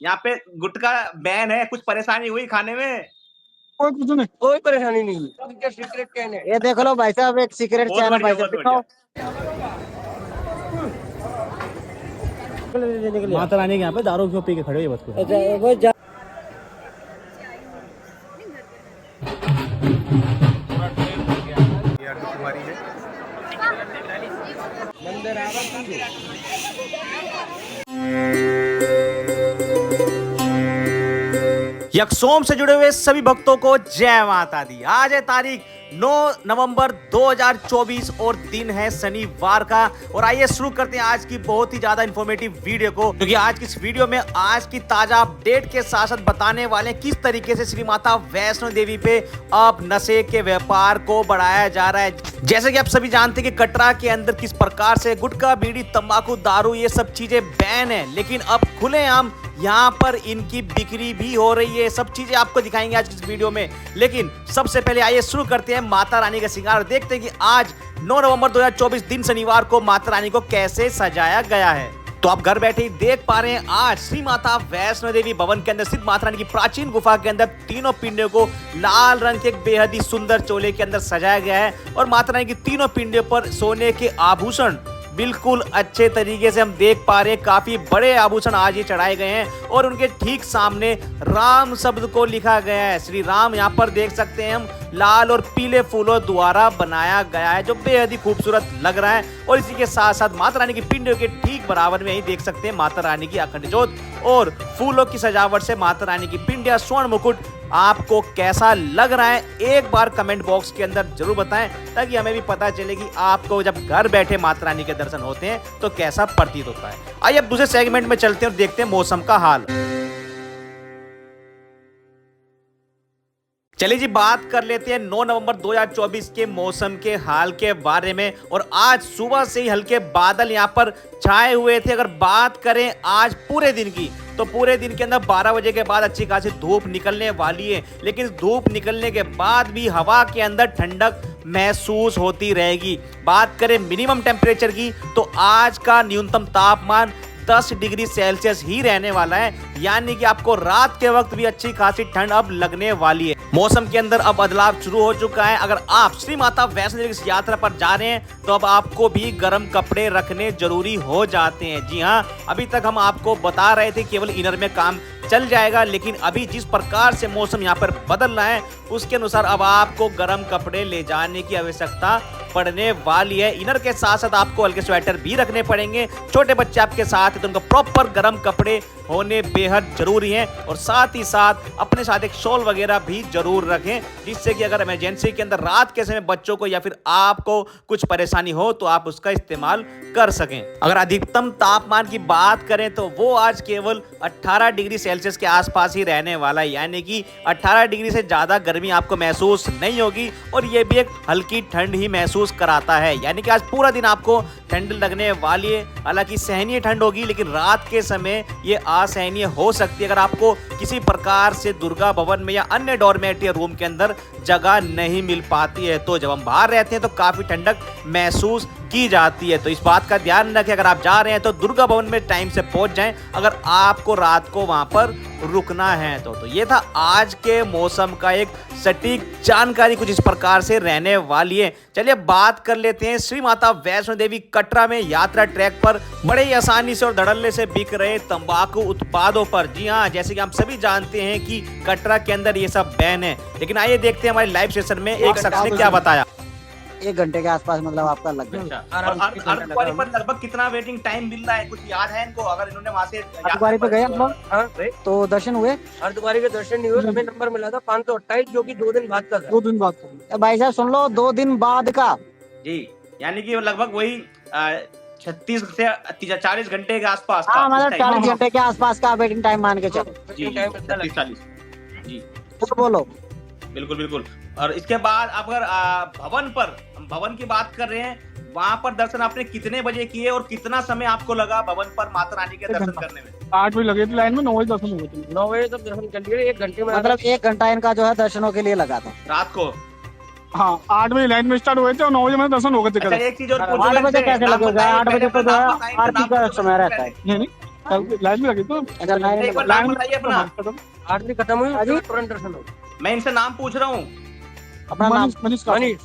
यहाँ पे गुटखा बैन है, कुछ परेशानी हुई खाने में? कोई कुछ नहीं, कोई परेशानी नहीं है। सीक्रेट चैन है, ये देख लो भाई साहब, एक सीक्रेट बहुत चैन है बढ़िया, भाई साहब, बहुत बढ़िया। दिखाओ। माता रानी के यहाँ पे दारू क्यों पी के खड़े हो ये बत यक्षोम से जुड़े हुए सभी भक्तों को जय माता दी। आज है तारीख 9 नवंबर 2024 और दिन है शनिवार का। और आइए शुरू करते हैं आज की बहुत ही ज्यादा इंफॉर्मेटिव वीडियो को, क्योंकि आज की इस वीडियो में आज की ताजा अपडेट के साथ साथ बताने वाले हैं किस तरीके से श्री माता वैष्णो देवी पे अब नशे के व्यापार को बढ़ाया जा रहा है। जैसे कि आप सभी जानते हैं कि कटरा के अंदर किस प्रकार से गुटखा, बीड़ी, तंबाकू, दारू ये सब चीजें बैन है, लेकिन अब खुलेआम यहाँ पर इनकी बिक्री भी हो रही है। सब चीजें आपको दिखाएंगे आज की इस वीडियो में। लेकिन सबसे पहले आइए शुरू करते हैं माता रानी का श्रृंगार। देखते हैं कि आज 9 नवंबर 2024 दिन शनिवार को माता रानी को कैसे सजाया गया है। तो आप घर बैठे ही देख पा रहे हैं, आज श्री माता वैष्णो देवी भवन के अंदर स्थित माता रानी की प्राचीन गुफा के अंदर तीनों पिंडियों को लाल रंग के एक बेहद ही सुंदर चोले के अंदर सजाया गया है। और माता रानी की तीनों पिंडियों पर सोने के आभूषण बिल्कुल अच्छे तरीके से हम देख पा रहे हैं। काफी बड़े आभूषण आज ये चढ़ाए गए हैं और उनके ठीक सामने राम शब्द को लिखा गया है। श्री राम यहाँ पर देख सकते हैं हम, लाल और पीले फूलों द्वारा बनाया गया है, जो बेहद ही खूबसूरत लग रहा है। और इसी के साथ साथ माता रानी की पिंडियों के ठीक बराबर में ही देख सकते हैं माता रानी की अखंड ज्योत और फूलों की सजावट से माता रानी की पिंडिया, स्वर्ण मुकुट आपको कैसा लग रहा है एक बार कमेंट बॉक्स के अंदर जरूर बताएं, ताकि हमें भी पता चले कि आपको जब घर बैठे माता रानी के दर्शन होते हैं तो कैसा प्रतीत होता है। आइए अब दूसरे सेगमेंट में चलते हैं और देखते हैं मौसम का हाल। चलिए जी, बात कर लेते हैं 9 नवंबर 2024 के मौसम के हाल के बारे में। और आज सुबह से ही हल्के बादल यहाँ पर छाए हुए थे। अगर बात करें आज पूरे दिन की, तो पूरे दिन के अंदर 12 बजे के बाद अच्छी खासी धूप निकलने वाली है। लेकिन धूप निकलने के बाद भी हवा के अंदर ठंडक महसूस होती रहेगी। बात करें मिनिमम टेम्परेचर की, तो आज का न्यूनतम तापमान 10 डिग्री सेल्सियस ही रहने वाला है, यानी कि आपको रात के वक्त भी अच्छी खासी ठंड अब लगने वाली है। मौसम के अंदर अब बदलाव शुरू हो चुका है। अगर आप श्री माता वैष्णो देवी की यात्रा पर जा रहे हैं तो अब आपको भी गर्म कपड़े रखने जरूरी हो जाते हैं। जी हाँ, अभी तक हम आपको बता रहे थे केवल इनर में काम चल जाएगा, लेकिन अभी जिस प्रकार से मौसम यहाँ पर बदल रहा है उसके अनुसार अब आपको गर्म कपड़े ले जाने की आवश्यकता पड़ने वाली है। इनर के साथ साथ आपको हल्के स्वेटर भी रखने पड़ेंगे। छोटे बच्चे आपके साथ हैं तो उनको प्रॉपर गर्म कपड़े होने बेहद जरूरी हैं। और साथ ही साथ अपने साथ एक शॉल वगैरह भी जरूर रखें, जिससे कि अगर इमरजेंसी के अंदर रात के समय बच्चों को या फिर आपको कुछ परेशानी हो तो आप उसका इस्तेमाल कर सकें। अगर अधिकतम तापमान की बात करें तो वो आज केवल 18 डिग्री सेल्सियस के आसपास ही रहने वाला है, यानी कि 18 डिग्री से ज्यादा गर्मी आपको महसूस नहीं होगी। और ये भी एक हल्की ठंड ही महसूस कराता है, यानी कि आज पूरा दिन आपको ठंड लगने वाली है। हालांकि सहनीय ठंड होगी, लेकिन रात के समय ये असहनीय हो सकती है अगर आपको किसी प्रकार से दुर्गा भवन में या अन्य डॉर्मेट या रूम के अंदर जगह नहीं मिल पाती है। तो जब हम बाहर रहते हैं तो काफी ठंडक महसूस की जाती है। तो इस बात का ध्यान रखें, अगर आप जा रहे हैं तो दुर्गा भवन में टाइम से पहुंच जाएं अगर आपको रात को वहां पर रुकना है तो ये था आज के मौसम का एक सटीक जानकारी, कुछ इस प्रकार से रहने वाली है। चलिए बात कर लेते हैं श्री माता वैष्णो देवी कटरा में यात्रा ट्रैक पर बड़े ही आसानी से और धड़ल्ले से बिक रहे तंबाकू उत्पादों पर। जी हाँ, जैसे कि हम सभी जानते हैं कि कटरा के अंदर ये सब बैन है, लेकिन आइए देखते हैं हमारे लाइव सेशन में एक शख्स ने क्या बताया। 1 घंटे के आसपास मतलब आपका लग गया। और अर्धकुंवारी पर लगभग कितना वेटिंग टाइम मिल रहा है, कुछ याद है इनको? अगर इन्होंने वहां से अर्धकुंवारी पे गए आप लोग? हाँ, तो दर्शन हुए? अर्धकुंवारी के दर्शन नहीं हुए। हमें नंबर मिला था 528, जो कि 2 दिन बाद का था। 2 दिन बाद का। भाई साहब सुन लो, 2 दिन बाद का जी, यानी कि लगभग वही 36 से 40 घंटे के आसपास का। मतलब 40 घंटे के आसपास का वेटिंग टाइम मान के चलो। जी, 40 जी, बोलो। बिल्कुल बिल्कुल। और इसके बाद अगर भवन की बात कर रहे हैं, वहाँ पर दर्शन आपने कितने बजे किए और कितना समय आपको लगा भवन पर माता रानी के दर्शन करने में? 8 बजे लगे थे लाइन में, 9 बजे दर्शन हुए थे। 9 बजे तक दर्शन कर लिए, 1 घंटे में। मतलब 1 घंटा इनका जो है दर्शनों के लिए लगा था रात को। हाँ, 8 बजे लाइन में स्टार्ट हुए थे और 9 बजे में दर्शन हो गए थे। अच्छा, एक चीज और 8 बजे कैसे लगेगा? 8 बजे तो आरती का समय रहता है। लाइन में लगी तो अच्छा लाइन एक बार नाम बताइए अपना। आरती खत्म हुई अजी? तुरंत दर्शन हो। मैं इनसे नाम पूछ रहा हूँ। अपना नाम मनीष मनीष का मनीष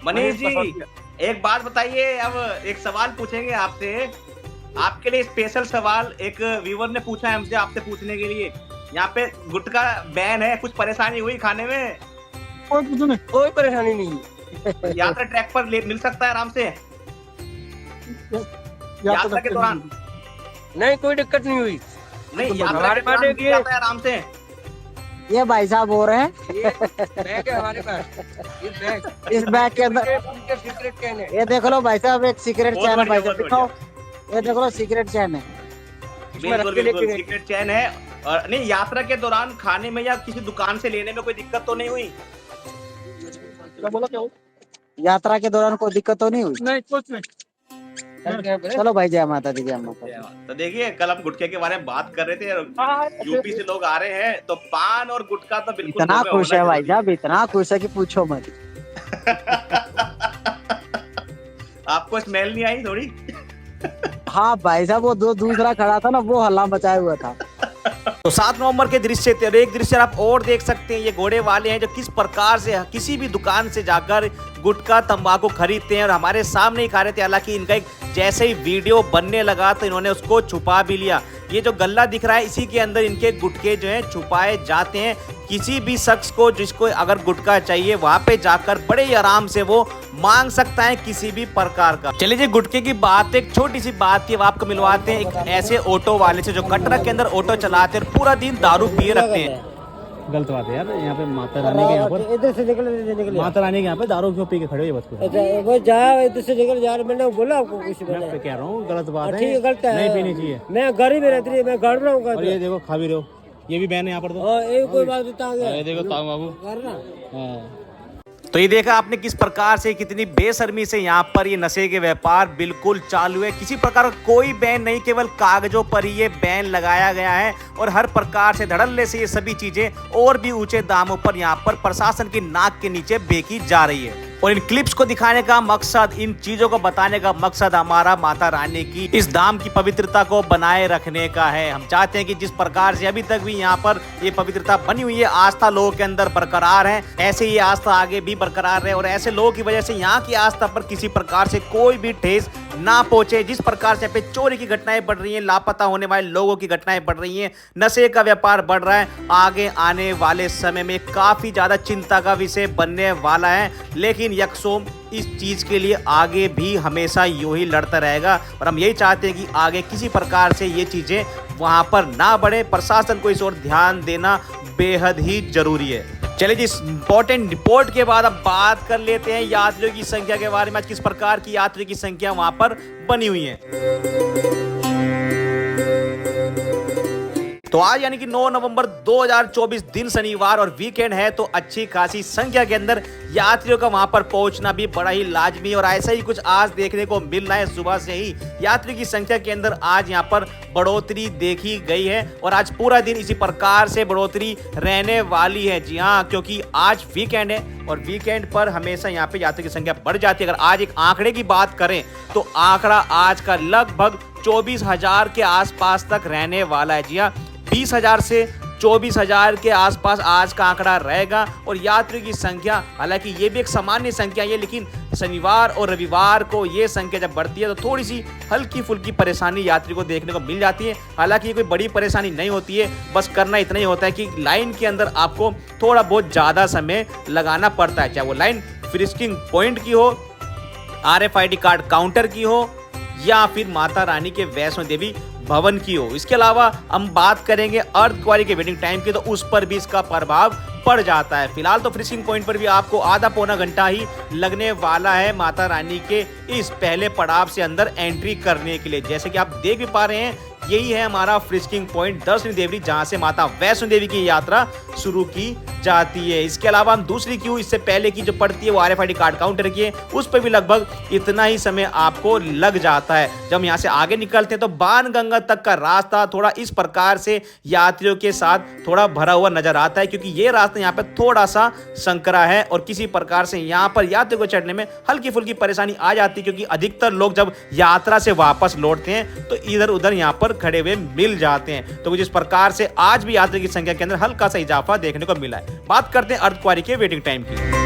मनीष जी, एक बात बताइए। अब एक सवाल पूछेंगे आपसे, आपके लिए स्पेशल सवाल एक व्यूअर ने पूछा है हमसे आपसे पूछने के लिए। यहाँ पे गुटखा बैन है, कुछ परेशानी हुई खाने में? कोई कुछ नहीं। कोई परेशानी नहीं। यात्रा ट्रैक पर मिल सकता है आराम से यात्रा के दौरान? नहीं कोई दिक्कत नहीं हुई। नहीं, तो यात्रा हमारे के दौरान पास मिल जाता है आराम से? ये भाई साहब हो रहे हैं ये बैग है हमारे पास। ये बैग इस बैग के अंदर। उनके सीक्रेट चैन है। ये देख लो भाई साहब, एक सीक्रेट बहुत चैन है भाई बढ़िया, साहब, दिखाओ। ये देख लो सीक्रेट चैन है। इसमें रख बिल्कुल के बिल्कुल लेके गए। सीक्रेट चैन है। और नहीं, यात्रा के दौरान खाने में या किसी दुकान से लेने में कोई दिक्कत तो नहीं हुई? क्या बोला क्या हो? यात्रा के दौरान कोई दिक्कत तो नहीं हुई? नहीं कुछ नहीं। चलो भाई, जय माता दी, जय माता दी। तो देखिए, कल हम गुटखे के बारे में बात कर रहे थे और यूपी से लोग आ रहे हैं, तो पान और गुटखा तो बिल्कुल इतना मुंह में खुश होना है भाई जरूरी साहब, इतना खुश है कि पूछो मत। आपको स्मेल नहीं आई थोड़ी? हाँ भाई साहब, वो दूसरा खड़ा था ना, वो हल्ला मचाया हुआ था। तो 7 नवंबर के दृश्य थे और एक दृश्य आप और देख सकते हैं। ये घोड़े वाले हैं जो किस प्रकार से किसी भी दुकान से जाकर गुटखा तंबाकू खरीदते हैं और हमारे सामने ही खा रहे थे। हालांकि इनका एक जैसे ही वीडियो बनने लगा तो इन्होंने उसको छुपा भी लिया। ये जो गल्ला दिख रहा है, इसी के अंदर इनके गुटखे जो हैं छुपाए जाते हैं। किसी भी शख्स को जिसको अगर गुटखा चाहिए, वहां पे जाकर बड़े ही आराम से वो मांग सकता है किसी भी प्रकार का। चलिए जी, गुटखे की बात, एक छोटी सी बात थी, आपको मिलवाते हैं एक ऐसे ऑटो वाले से जो कटरा के अंदर ऑटो चलाते हैं और पूरा दिन दारू पिए रखते हैं। गलत बात है यार, यहाँ पे माता रानी के यहाँ पर इधर से निकले। माता रानी के यहाँ पे दारू क्यों पी के खड़े हो? ये बात को वो जा, इधर से निकल जा। मैंने बोला आपको कुछ मैं पे कह रहा हूँ, गलत बात है, ठीक है, गलत है। नहीं पीनी चाहिए। मैं घर ही में रहती है, मैं घर में हूँ। और ये देखो खा भी रहे हो, ये भी बैन है यहाँ पर। तो ये कोई बात बता ये देखो ताऊ बाबू। करना। हाँ। तो ये देखा आपने किस प्रकार से, कितनी बेशर्मी से यहाँ पर ये नशे के व्यापार बिल्कुल चालू है। किसी प्रकार का कोई बैन नहीं, केवल कागजों पर ही ये बैन लगाया गया है और हर प्रकार से धड़ल्ले से ये सभी चीजें और भी ऊंचे दामों पर यहाँ पर प्रशासन की नाक के नीचे बेची जा रही है। और इन क्लिप्स को दिखाने का मकसद, इन चीजों को बताने का मकसद हमारा माता रानी की इस धाम की पवित्रता को बनाए रखने का है। हम चाहते हैं कि जिस प्रकार से अभी तक भी यहाँ पर ये पवित्रता बनी हुई है, आस्था लोगों के अंदर बरकरार है, ऐसे ही आस्था आगे भी बरकरार रहे और ऐसे लोगों की वजह से यहाँ की आस्था पर किसी प्रकार से कोई भी ठेस ना पहुंचे। जिस प्रकार से यहाँ पे चोरी की घटनाएं बढ़ रही हैं, लापता होने वाले लोगों की घटनाएं बढ़ रही हैं, नशे का व्यापार बढ़ रहा है, आगे आने वाले समय में काफी ज्यादा चिंता का विषय बनने वाला है। लेकिन यकसोम इस चीज के लिए आगे भी हमेशा यूं ही लड़ता रहेगा और हम यही चाहते हैं कि आगे किसी प्रकार से ये चीजें वहां पर ना बढ़े। प्रशासन को इस ओर ध्यान देना बेहद ही जरूरी है। चलिए जी, इस इंपॉर्टेंट रिपोर्ट के बाद अब बात कर लेते हैं यात्रियों की संख्या के बारे में। आज किस प्रकार की यात्री की संख्या वहां पर बनी हुई है। तो आज यानी कि 9 नवंबर 2024 दिन शनिवार और वीकेंड है, तो अच्छी खासी संख्या के अंदर यात्रियों का वहां पर पहुंचना भी बड़ा ही लाजमी और ऐसा ही कुछ आज देखने को मिल रहा है। सुबह से ही यात्री की संख्या के अंदर आज यहां पर बढ़ोतरी देखी गई है और आज पूरा दिन इसी प्रकार से बढ़ोतरी रहने वाली है। जी हाँ, क्योंकि आज वीकेंड है और वीकेंड पर हमेशा यहाँ पे यात्री की संख्या बढ़ जाती है। अगर आज एक आंकड़े की बात करें तो आंकड़ा आज का लगभग 24,000 के आसपास तक रहने वाला है। जी हाँ, 20,000 से 24,000 के आसपास आज का आंकड़ा रहेगा और यात्रियों की संख्या, हालांकि ये भी एक सामान्य संख्या है, लेकिन शनिवार और रविवार को ये संख्या जब बढ़ती है तो थोड़ी सी हल्की फुल्की परेशानी यात्री को देखने को मिल जाती है। हालांकि ये कोई बड़ी परेशानी नहीं होती है, बस करना इतना ही होता है कि लाइन के अंदर आपको थोड़ा बहुत ज़्यादा समय लगाना पड़ता है, चाहे वो लाइन फ्रिस्किंग पॉइंट की हो, RFID कार्ड काउंटर की हो या फिर माता रानी के वैष्णो देवी भवन की हो। इसके अलावा हम बात करेंगे अर्ध क्वारी के वेटिंग टाइम की, तो उस पर भी इसका प्रभाव पड़ जाता है। फिलहाल तो फ्रिशिंग पॉइंट पर भी आपको आधा पौना घंटा ही लगने वाला है माता रानी के इस पहले पड़ाव से अंदर एंट्री करने के लिए। जैसे कि आप देख भी पा रहे हैं, यही है हमारा फ्रिस्किंग पॉइंट दर्शनी देवरी, जहां से माता वैष्णो देवी की यात्रा शुरू की जाती है। इसके अलावा हम दूसरी क्यू इससे पहले की जो पड़ती है वो RFID कार्ड काउंटर की है, उस पर भी लगभग इतना ही समय आपको लग जाता है। जब हम यहाँ से आगे निकलते हैं तो बाणगंगा तक का रास्ता थोड़ा इस प्रकार से यात्रियों के साथ थोड़ा भरा हुआ नजर आता है, क्योंकि ये रास्ता यहाँ पे थोड़ा सा संकरा है और किसी प्रकार से यहाँ पर यात्रियों को चढ़ने में हल्की फुल्की परेशानी आ जाती है, क्योंकि अधिकतर लोग जब यात्रा से वापस लौटते हैं तो इधर उधर यहाँ पर खड़े हुए मिल जाते हैं। तो कुछ इस प्रकार से आज भी यात्री की संख्या के अंदर हल्का सा इजाफा देखने को मिला है। बात करते हैं अर्धकुंवारी के वेटिंग टाइम की।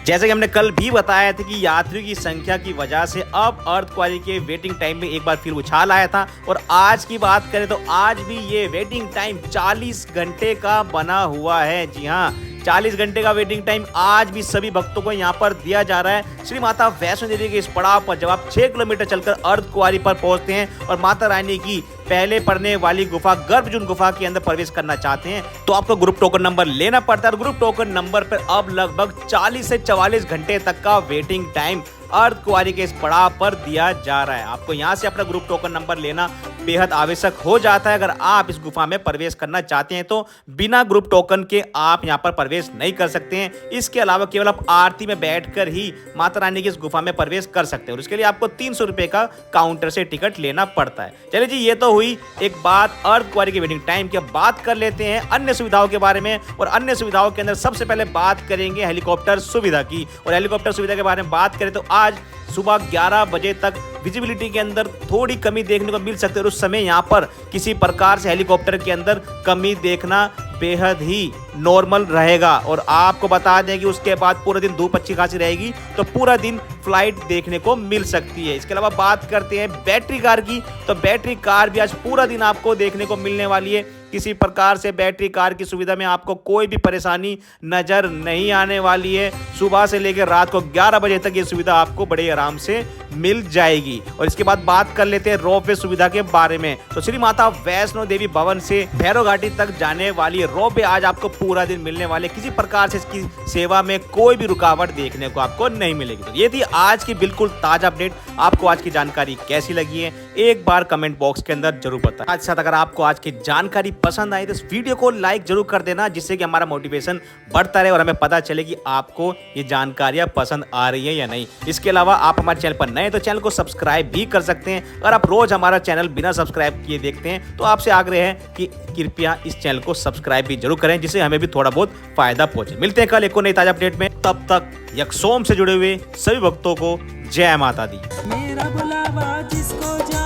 जैसे कि हमने कल भी बताया था कि यात्रियों की संख्या की वजह से अब अर्धकुंवारी के वेटिंग टाइम में एक बार फिर उछाल आया था और आज की बात करें तो आज भी ये वेटिंग टाइम 40 घंटे का बना हुआ है। जी हाँ, 40 घंटे का वेटिंग टाइम आज भी सभी भक्तों को यहाँ पर दिया जा रहा है। श्री माता वैष्णो देवी के इस पड़ाव पर जब आप 6 किलोमीटर चलकर अर्धकुंवारी पर पहुंचते हैं और माता रानी की पहले पड़ने वाली गुफा गर्भजून गुफा के अंदर प्रवेश करना चाहते हैं तो आपको ग्रुप टोकन नंबर लेना पड़ता है। ग्रुप टोकन नंबर पर अब लगभग 40 से 44 घंटे तक का वेटिंग टाइम अर्धकुंवारी के इस पड़ाव पर दिया जा रहा है। आपको यहाँ से अपना ग्रुप टोकन नंबर लेना बेहद आवश्यक हो जाता है अगर आप इस गुफा में प्रवेश करना चाहते हैं। तो बिना ग्रुप टोकन के आप यहाँ पर प्रवेश नहीं कर सकते हैं। इसके अलावा केवल आप आरती में बैठकर ही माता रानी की इस गुफा में प्रवेश कर सकते हैं और इसके लिए आपको 300 रुपए का काउंटर से टिकट लेना पड़ता है। चलिए जी, ये तो हुई एक बात अर्धकुंवारी के वेटिंग टाइम की। बात कर लेते हैं अन्य सुविधाओं के बारे में और अन्य सुविधाओं के अंदर सबसे पहले बात करेंगे हेलीकॉप्टर सुविधा की। और हेलीकॉप्टर सुविधा के बारे में बात करें तो आज सुबह 11 बजे तक विजिबिलिटी के अंदर थोड़ी कमी देखने को मिल सकती है और उस समय यहाँ पर किसी प्रकार से हेलीकॉप्टर के अंदर कमी देखना बेहद ही नॉर्मल रहेगा। और आपको बता दें कि उसके बाद पूरा दिन धूप अच्छी खासी रहेगी तो पूरा दिन फ्लाइट देखने को मिल सकती है। इसके अलावा बात करते हैं बैटरी कार की, तो बैटरी कार भी आज पूरा दिन आपको देखने को मिलने वाली है। किसी प्रकार से बैटरी कार की सुविधा में आपको कोई भी परेशानी नजर नहीं आने वाली है। सुबह से लेकर रात को 11 बजे तक ये सुविधा आपको बड़े आराम से मिल जाएगी। और इसके बाद बात कर लेते हैं रोपवे सुविधा के बारे में। तो श्री माता वैष्णो देवी भवन से भैरव घाटी तक जाने वाली रोपवे आज आपको पूरा दिन मिलने वाले, किसी प्रकार से इसकी सेवा में कोई भी रुकावट देखने को आपको नहीं मिलेगी। तो ये थी आज की बिल्कुल ताजा अपडेट। आपको आज की जानकारी कैसी लगी है एक बार कमेंट बॉक्स के अंदर जरूर बताएं। आज साथ अगर आपको आज की जानकारी पसंद आई तो इस वीडियो को लाइक जरूर कर देना, जिससे कि हमारा मोटिवेशन बढ़ता रहे और हमें पता चले कि आपको ये जानकारियां पसंद आ रही है या नहीं। इसके अलावा आप हमारे चैनल पर नए हैं तो चैनल को सब्सक्राइब भी कर सकते हैं। अगर आप रोज हमारा चैनल बिना सब्सक्राइब किए देखते हैं तो आपसे आग्रह है कि कृपया इस चैनल को सब्सक्राइब भी जरूर करें, जिससे हमें भी थोड़ा बहुत फायदा पहुंचे। मिलते हैं कल एक और नई ताजा अपडेट में। तब तक यक्षोम से जुड़े हुए सभी भक्तों को जय माता दी। मेरा बुलावा जिसको जा